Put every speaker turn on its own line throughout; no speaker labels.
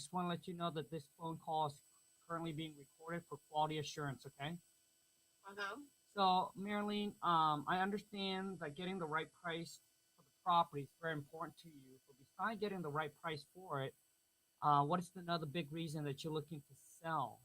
just want to let you know that this phone call is currently being recorded for quality assurance, okay?
Uh-huh.
So, Marilyn, I understand that getting the right price for the property is very important to you, but besides getting the right price for it, what is another big reason that you're looking to sell?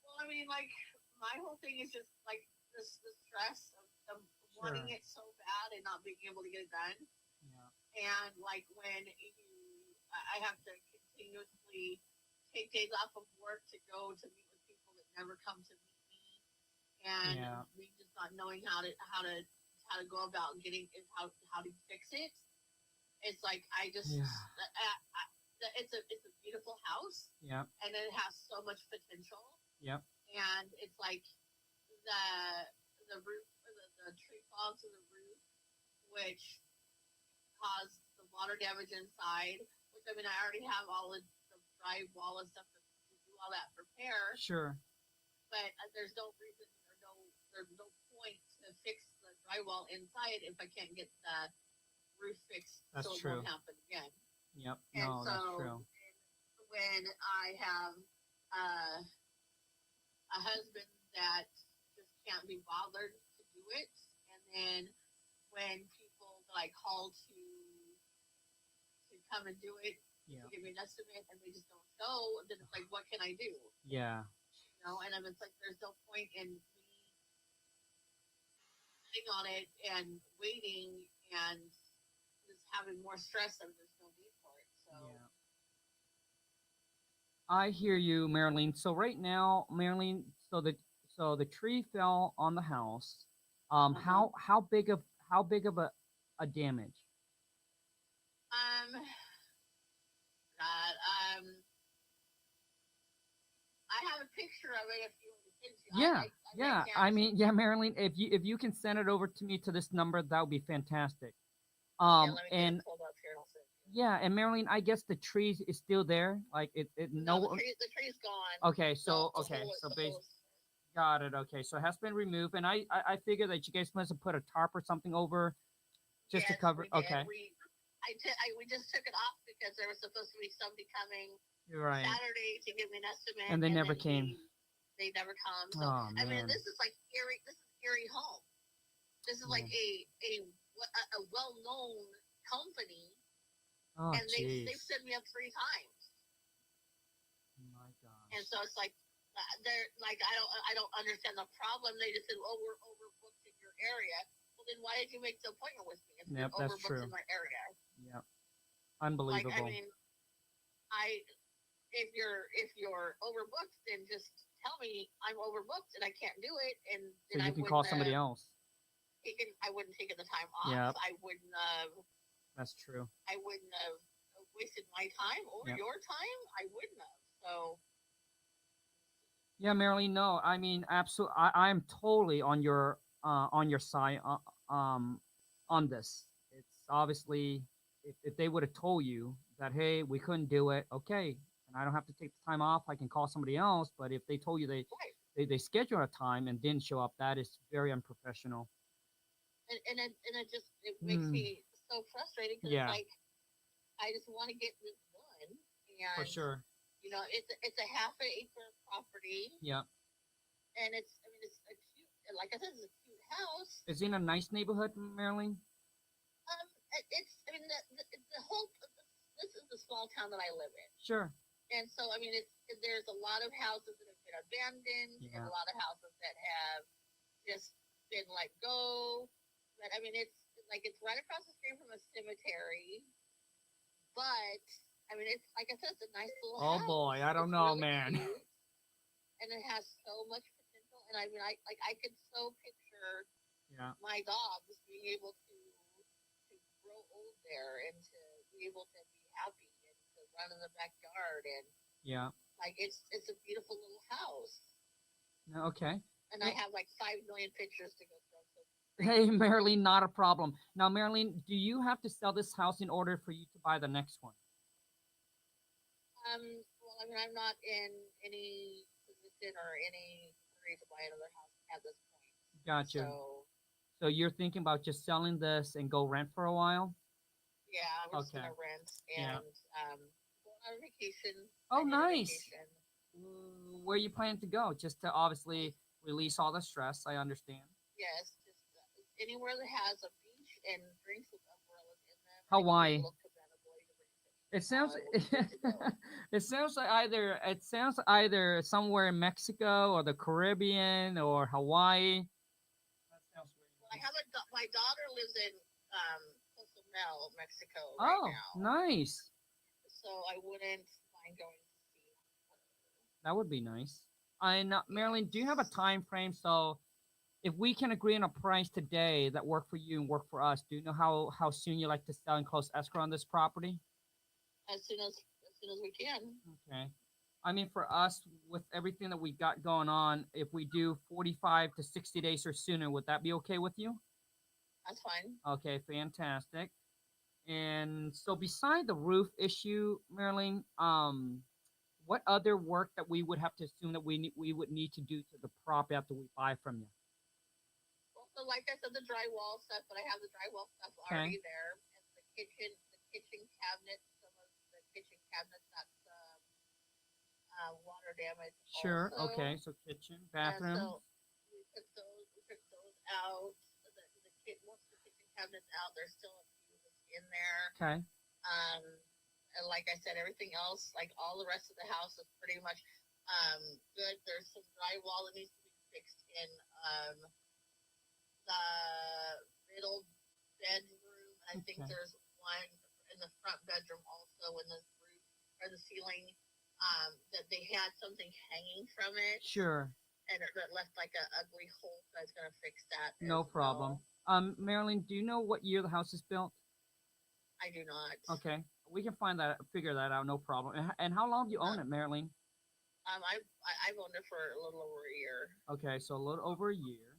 Well, I mean, like, my whole thing is just like the stress of wanting
Sure.
it so bad and not being able to get it done.
Yeah.
And like when I have to continuously take days off of work to go to meet with people that never come to meet me, and
Yeah.
me just not knowing how to go about getting it, how to fix it. It's like I just
Yeah.
it's a beautiful house,
Yep.
and it has so much potential,
Yep.
and it's like the roof, the tree fall to the roof, which caused the water damage inside. Which I mean, I already have all the dry wall and stuff to do all that repair,
Sure.
but there's no reason or there's no point to fix the drywall inside if I can't get the roof fixed
That's
so it
true.
won't happen again.
Yep.
And
No, that's
so
true.
when I have uh, a husband that just can't be bothered to do it, and then when people that I call to come and do it,
Yeah.
to give me an estimate, and they just don't show, then it's like, what can I do?
Yeah.
And it's like there's no point in me sitting on it and waiting and just having more stress and there's no need for it. So
Yeah. I hear you, Marilyn. So right now, Marilyn, so the tree fell on the house.
uh-huh.
How big of a damage?
um God, I have a picture of it if you want to send you.
Yeah,
I
yeah.
can't.
I mean, yeah, Marilyn, if you can send it over to me to this number, that would be fantastic.
Yeah, let me get it
And
pulled up here and I'll send you.
yeah, and Marilyn, I guess the tree is still there. Like it
No,
no.
the tree's gone.
Okay, so okay, so
The
base
whole
got it. Okay, so it has been removed, and I figure that you guys must have put a tarp or something over just to
Yes,
cover.
we did.
Okay,
We just took it off because there was supposed to be somebody coming
you're right.
Saturday to give me an estimate,
And they
and
never
then
came.
they never come. So
Oh
I mean,
man.
this is like Erie. This is Erie Home. This is like
Yeah.
a well known company,
Oh
and they've
jeez.
sent me up 3 times,
My
and
gosh.
so it's like they're like I don't understand the problem. They just said, oh, we're overbooked in your area. Well, then why did you make the appointment with me if
Yep,
you're
that's
overbooked
true.
in my area?
Yep.
Like I
Unbelievable.
mean, I if you're overbooked, then just tell me I'm overbooked and I can't do it, and
So
then
you can call somebody else.
I wouldn't taken the time off.
Yep, that's true.
I wouldn't have wasted my time or
Yep.
your time. I wouldn't have. So
Yeah, Marilyn. No, I mean, absolutely. I'm totally on your side on this. It's obviously if they would have told you that hey we couldn't do it, okay, and I don't have to take the time off, I can call somebody else. But if they told you
right,
they scheduled a time and didn't show up, that is very unprofessional.
and it just it makes
Hmm.
me so frustrated because it's
Yeah,
like I just want to get this done,
for
and
sure.
it's a half an acre property,
Yeah.
and it's a cute, like I said, it's a cute house.
Is it in a nice neighborhood, Marilyn?
It's I mean the whole this is the small town that I live in,
Sure.
and so I mean there's a lot of houses that have been abandoned and
Yeah.
a lot of houses that have just been let go. But I mean it's right across the street from a cemetery, but I mean it's like I said, it's a nice little
Oh
house.
boy, I don't
It's
know,
really
man.
cute, and it has so much potential. And I mean I could so picture
Yeah.
my dogs being able to grow old there and to be able to be happy and to run in the backyard, and
Yeah.
like it's a beautiful little house.
No, okay.
And I
Hey,
have like 5 million pictures to go through. So
hey,
crazy.
Marilyn, not a problem. Now, Marilyn, do you have to sell this house in order for you to buy the next one?
Well, I mean, I'm not in any position or any hurry to buy another house at this point.
Gotcha.
So
So you're thinking about just selling this and go rent for a while?
yeah, we're just
Okay.
gonna rent
Yeah.
and on vacation.
Oh,
I need a
nice.
vacation.
Where you plan to go? Just to obviously release all the stress. I understand.
Yes, just anywhere that has a beach and drinks with umbrellas in them, and I can get a
Hawaii.
little cabana boy to bring me.
It sounds
We'll be good to go.
it sounds either somewhere in Mexico or the Caribbean or Hawaii. That sounds
Well, I
really
have my daughter lives in Cozumel, Mexico
nice.
right
Oh,
now,
nice.
so I wouldn't mind going to see her.
That would be nice. And Marilyn, do you have a
Yes,
time frame? So if we can agree on a price today that work for you and work for us, do you know how soon you like to sell and close escrow on this property?
as soon as we can.
Okay. I mean, for us, with everything that we got going on, if we do 45 to 60 days or sooner, would that be okay with you?
That's fine.
Okay, fantastic. And so, beside the roof issue, Marilyn, what other work that we would have to assume that we would need to do to the property after we buy from you?
Well, so like I said, the drywall stuff, but I have the drywall stuff
Okay.
already there, and the kitchen cabinet, some of the kitchen cabinets that's water damage
Sure.
also,
Okay. So, kitchen,
and
bathroom.
so we took those out. Most of the kitchen cabinets out. There's still a few that's in there.
Okay.
Um, and like I said, everything else, like all the rest of the house, is pretty much good. There's some drywall that needs to be fixed in the middle bedroom. I think
Okay.
there's one in the front bedroom also in the roof or the ceiling that they had something hanging from it,
Sure.
and it left like a ugly hole. So I was gonna fix that
No
as
problem.
well.
Marilyn, do you know what year the house is built?
I do not.
Okay, we can figure that out, no problem. And how long have you owned
Uh,
it, Marilyn?
I've owned it for a little over a year.
Okay, so a little over a year.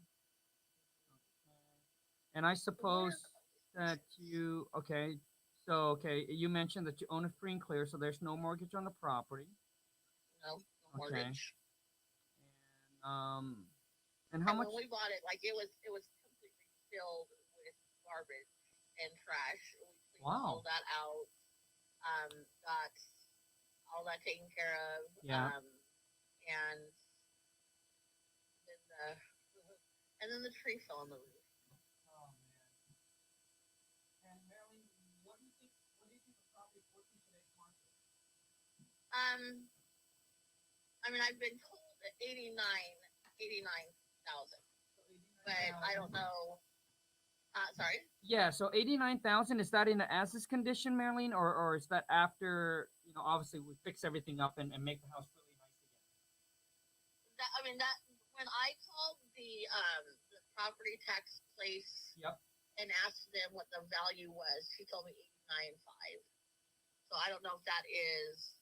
And I
Where?
suppose that you mentioned that you own it free and clear, so there's no mortgage on the property.
No, no
Okay.
mortgage.
And and how
And
much?
when we bought it, like it was completely filled with garbage and trash. We cleaned all
Wow.
of that out. Got all that taken care of.
Yeah.
And then the tree fell on the roof.
Oh man. And Marilyn, what do you think the property is worth in today's market?
Um, I mean, I've been told at 89,000,
So
but I
89,000.
don't know. Sorry.
Yeah, so 89,000, is that in the as is condition, Marilyn, or is that after, obviously we fix everything up and make the house really nice
That when I called the property tax place
again? Yep.
and asked them what the value was, she told me 89.5. So I don't know if that is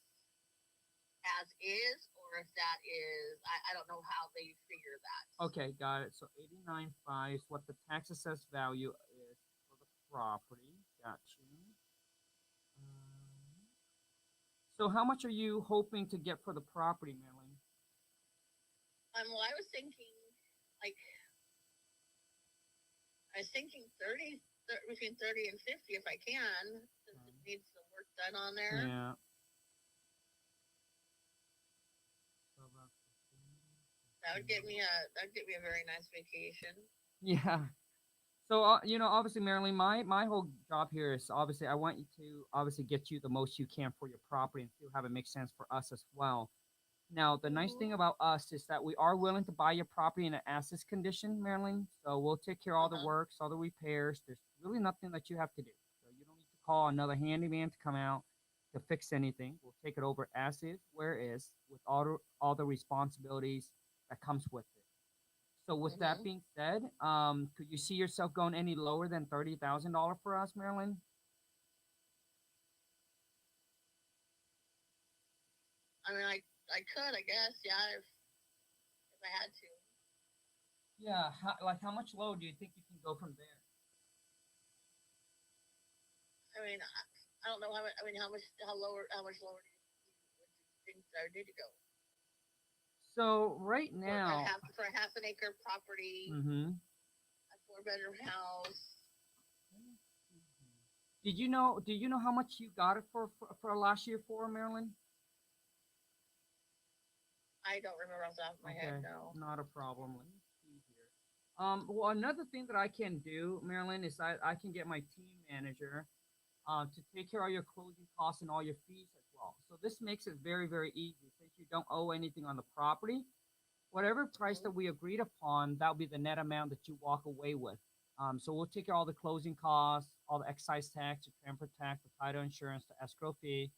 as is or if that is I don't know how they figure that.
Okay, got it. So 89.5 is what the tax assessed value is for the property. Got you. Um, so how much are you hoping to get for the property, Marilyn?
Well, I was thinking like I was thinking between 30 and 50 if I can, since it
Okay.
needs some work done on there.
Yeah. So about
That would get me a very nice vacation.
yeah. So obviously, Marilyn, my whole job here is obviously I want you to obviously get you the most you can for your property and still have it make sense for us as well. Now, the nice thing
Mhm.
about us is that we are willing to buy your property in an as-is condition, Marilyn. So we'll take care of all
Uh
the
huh.
works, all the repairs. There's really nothing that you have to do. So you don't need to call another handyman to come out to fix anything. We'll take it over as is, where it is, with all the responsibilities that comes with it. So with that
Mhm.
being said, could you see yourself going any lower than $30,000 for us, Marilyn?
I mean, I could, I guess, yeah, if I had to.
Yeah, like how much lower do you think you can go from there?
I mean, I don't know I mean, how much lower would you think I would need to go
So right
for a
now,
half an acre property,
mm-hmm.
a 4-bedroom house?
Do you know how much you got it for last year for, Marilyn?
I don't remember off the top of my head.
Okay,
No.
not a problem. Let me see here. Well, another thing that I can do, Marilyn, is I can get my team manager to take care of your closing costs and all your fees as well. So this makes it very, very easy since you don't owe anything on the property. Whatever price that
Mhm.
we agreed upon, that'll be the net amount that you walk away with. So we'll take care of all the closing costs, all the excise tax, the transfer tax, the title insurance, the escrow fee,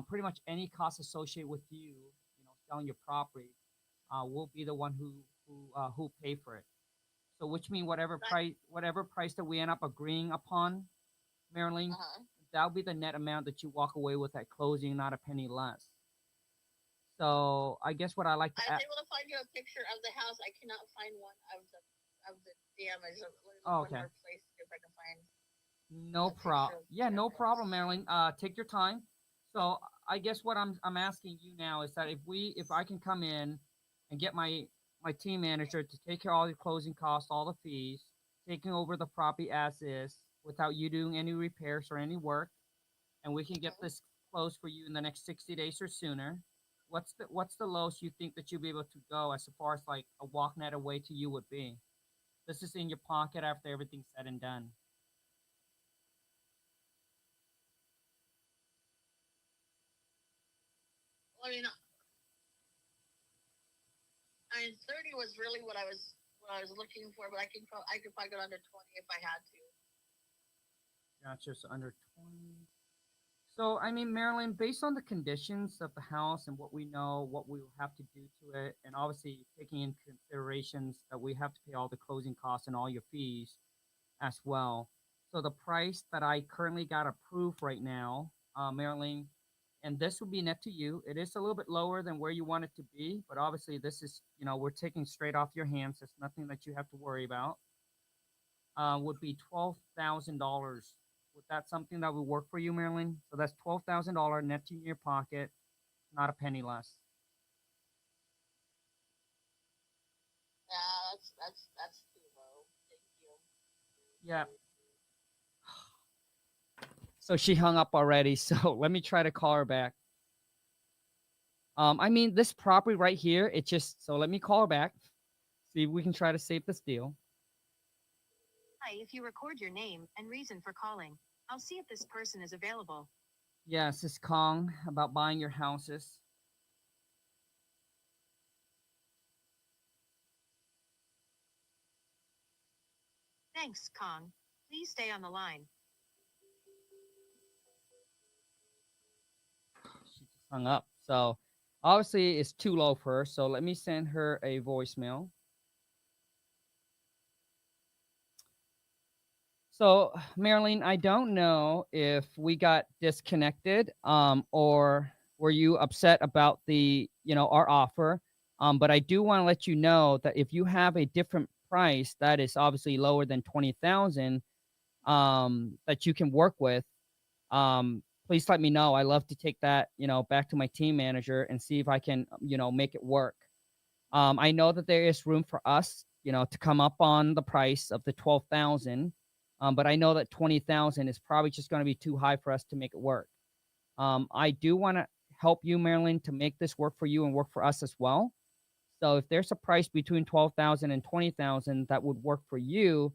pretty much any costs associated with selling your property. Will be the one who pay for it. So which means
That.
whatever price that we end up agreeing upon, Marilyn,
Uh-huh.
that'll be the net amount that you walk away with at closing, not a penny less. So I guess what I like to
I was
add.
able to find you a picture of the house. I cannot find one of the damage. Let me look
Oh,
one
okay.
more place if I can find
No
a picture
problem.
of
Yeah,
the
no problem,
damage.
Marilyn. Take your time. So I guess what I'm asking you now is that if I can come in and get my team manager to take care of all the closing costs, all the fees, taking over the property as is without you doing any repairs or any work, and we can get
Mhm.
this closed for you in the next 60 days or sooner. What's the lowest you think that you'll be able to go as far as like a walk net away to you would be? This is in your pocket after everything's said and done.
Well, I mean, 30 was really what I was looking for, but I could probably go under 20 if I had to.
Gotcha. So under 20. So, I mean, Marilyn, based on the conditions of the house and what we know, what we will have to do to it, and obviously taking in considerations that we have to pay all the closing costs and all your fees as well. So, the price that I currently got approved right now, Marilyn, and this will be net to you. It is a little bit lower than where you want it to be, but obviously, this is, we're taking straight off your hands. It's nothing that you have to worry about. Would be $12,000. Would that something that would work for you, Marilyn? So that's $12,000 net in your pocket, not a penny less.
Yeah, that's too low. Thank you.
Yeah. So she hung up already. So let me try to call her back. I mean, this property right here, it just, so let me call her back. See if we can try to save this deal.
Hi, if you record your name and reason for calling, I'll see if this person is available.
Yes, it's Kong about buying your houses.
Thanks, Kong. Please stay on the line.
She just hung up. So obviously it's too low for her. So let me send her a voicemail. So, Marilyn, I don't know if we got disconnected, or were you upset about our offer? But I do want to let you know that if you have a different price that is obviously lower than 20,000, that you can work with, please let me know. I love to take that, back to my team manager and see if I can, make it work. I know that there is room for us, to come up on the price of the 12,000. But I know that 20,000 is probably just going to be too high for us to make it work. I do want to help you, Marilyn, to make this work for you and work for us as well. So if there's a price between 12,000 and 20,000 that would work for you,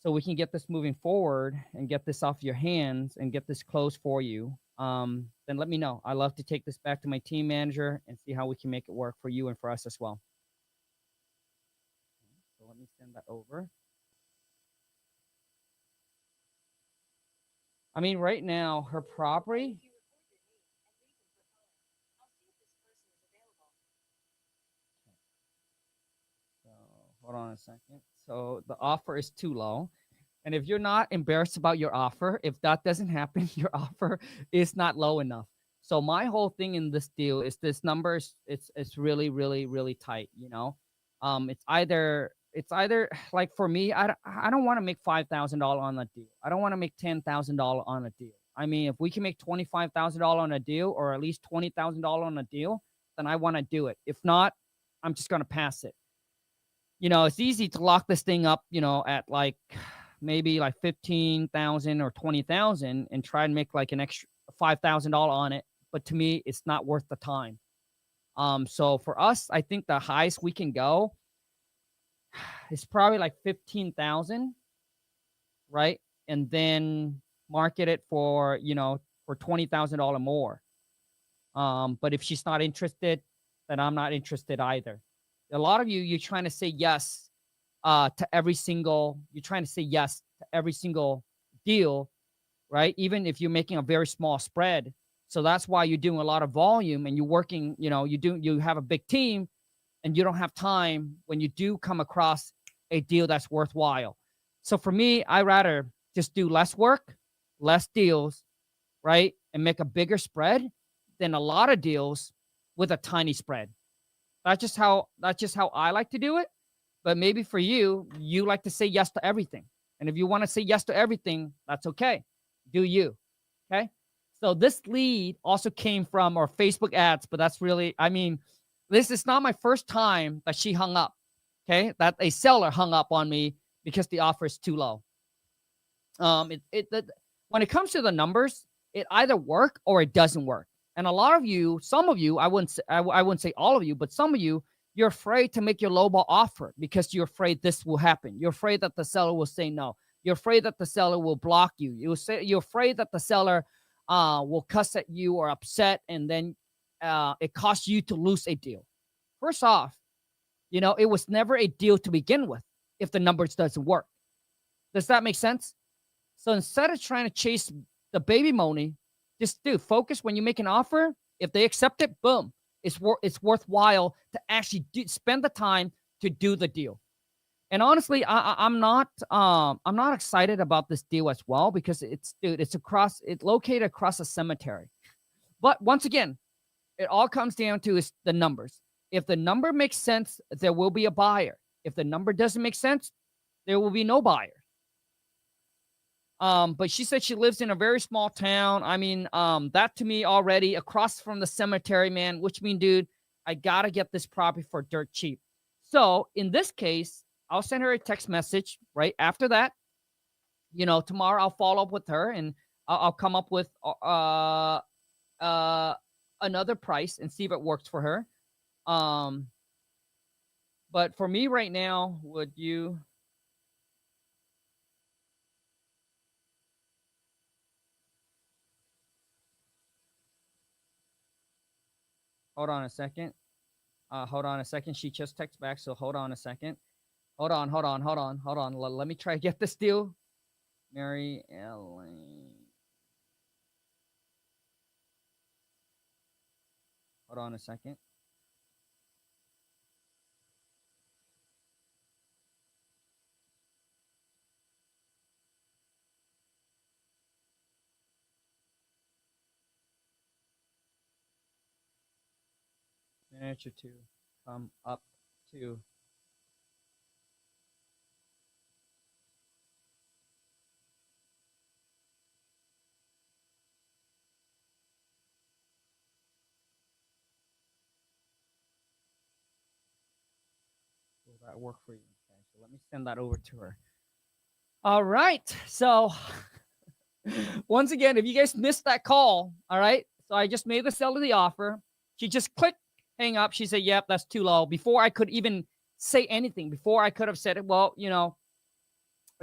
so we can get this moving forward and get this off your hands and get this closed for you, then let me know. I love to take this back to my team manager and see how we can make it work for you and for us as well. So let me send that over. I mean, right now, her property.
If you record your name and reason for calling, I'll see if this person is available.
So hold on a second. So the offer is too low. And if you're not embarrassed about your offer, if that doesn't happen, your offer is not low enough. So my whole thing in this deal is this number is it's really really really tight. It's either like for me, I don't want to make $5,000 on a deal. I don't want to make $10,000 on a deal. I mean, if we can make $25,000 on a deal or at least $20,000 on a deal, then I want to do it. If not, I'm just gonna pass it. It's easy to lock this thing up, at like maybe like 15,000 or 20,000 and try and make like an extra $5,000 on it. But to me, it's not worth the time. So for us, I think the highest we can go is probably like 15,000, right? And then market it for, for $20,000 more. But if she's not interested, then I'm not interested either. A lot of you're trying to say yes to every single, deal, right? Even if you're making a very small spread. So that's why you're doing a lot of volume and you're working, you have a big team and you don't have time when you do come across a deal that's worthwhile. So for me, I rather just do less work, less deals, right? And make a bigger spread than a lot of deals with a tiny spread. That's just how I like to do it. But maybe for you, you like to say yes to everything. And if you want to say yes to everything, that's okay. Do you. Okay. So this lead also came from our Facebook ads, but that's really, this is not my first time that she hung up. Okay. That a seller hung up on me because the offer is too low. When it comes to the numbers, it either work or it doesn't work. And a lot of you, some of you, I wouldn't say all of you, but some of you, you're afraid to make your lowball offer because you're afraid this will happen. You're afraid that the seller will say no. You're afraid that the seller will block you. You're afraid that the seller will cuss at you or upset, and then it costs you to lose a deal. First off, it was never a deal to begin with if the numbers doesn't work. Does that make sense? So instead of trying to chase the baby money, just focus when you make an offer. If they accept it, boom. It's worthwhile to actually spend the time to do the deal. And honestly, I'm not excited about this deal as well because it's located across a cemetery. But once again, it all comes down to is the numbers. If the number makes sense, there will be a buyer. If the number doesn't make sense, there will be no buyer. But she said she lives in a very small town. That to me already across from the cemetery, man, which means, dude, I gotta get this property for dirt cheap. So in this case, I'll send her a text message right after that. Tomorrow I'll follow up with her and I'll come up with another price and see if it works for her. But for me right now, would you? Hold on a second. She just texted back, so hold on a second. Hold on. Let me try to get this deal. Mary Ellen. Hold on a second. Manager to come up to. Will that work for you? Okay, so let me send that over to her. All right. So once again, if you guys missed that call, all right. So I just made the seller the offer. She just clicked hang up. She said, yep, that's too low. Before I could even say anything, before I could have said, well,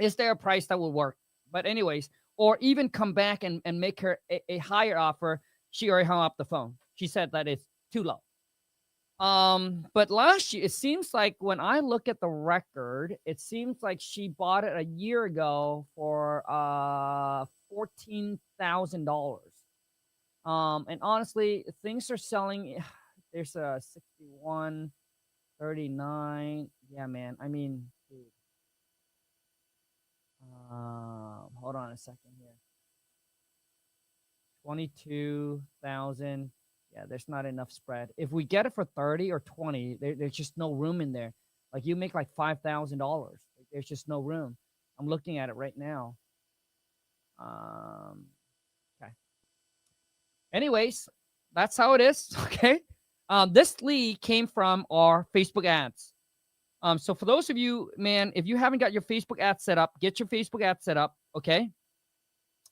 is there a price that will work? But anyways, or even come back and make her a higher offer. She already hung up the phone. She said that it's too low. But last year, it seems like when I look at the record, it seems like she bought it a year ago for $14,000. And honestly, things are selling. There's a 61, 39. Yeah, man. Dude. Hold on a second here. 22,000. Yeah, there's not enough spread. If we get it for 30 or 20, there's just no room in there. Like you make like $5,000. There's just no room. I'm looking at it right now. Okay. Anyways, that's how it is. Okay. This lead came from our Facebook ads. So for those of you, man, if you haven't got your Facebook ad set up, get your Facebook ad set up. Okay.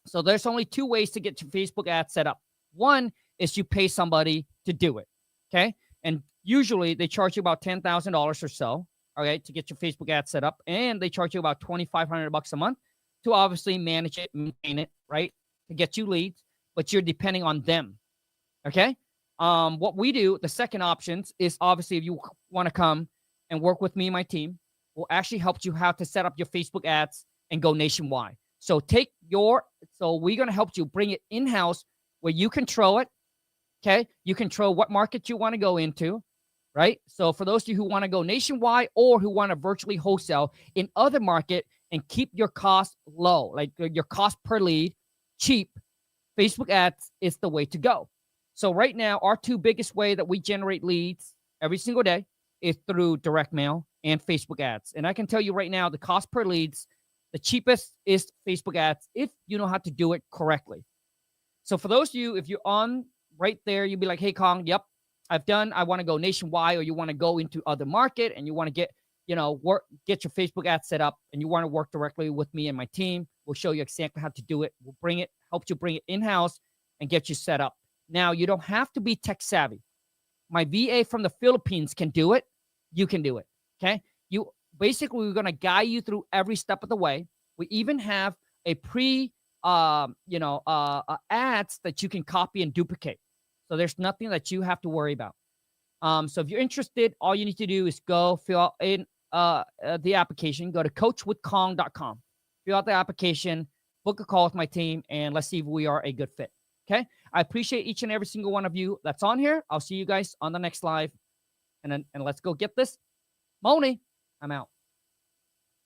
So there's only two ways to get your Facebook ad set up. One is you pay somebody to do it. Okay. And usually they charge you about $10,000 or so. Okay, to get your Facebook ad set up, and they charge you about $2,500 a month to obviously manage it, maintain it, right? To get you leads, but you're depending on them. Okay. What we do, the second options is obviously if you want to come and work with me and my team, we'll actually help you how to set up your Facebook ads and go nationwide. So we're going to help you bring it in-house where you control it. Okay. You control what market you want to go into, right? So for those of you who want to go nationwide or who want to virtually wholesale in other market and keep your cost low, like your cost per lead cheap, Facebook ads is the way to go. So right now, our two biggest way that we generate leads every single day is through direct mail and Facebook ads. And I can tell you right now, the cost per leads, the cheapest is Facebook ads if you know how to do it correctly. So for those of you, if you're on right there, you'll be like, hey, Kong, yep, I want to go nationwide, or you want to go into other market and you want to get your Facebook ad set up and you want to work directly with me and my team. We'll show you exactly how to do it. We'll help you bring it in-house and get you set up. Now, you don't have to be tech savvy. My VA from the Philippines can do it. You can do it. Okay. We're going to guide you through every step of the way. We even have a ads that you can copy and duplicate. So there's nothing that you have to worry about. So if you're interested, all you need to do is go fill in the application. Go to coachwithkong.com. Fill out the application, book a call with my team, and let's see if we are a good fit. Okay? I appreciate each and every single one of you that's on here. I'll see you guys on the next live. And let's go get this. Moni, I'm out.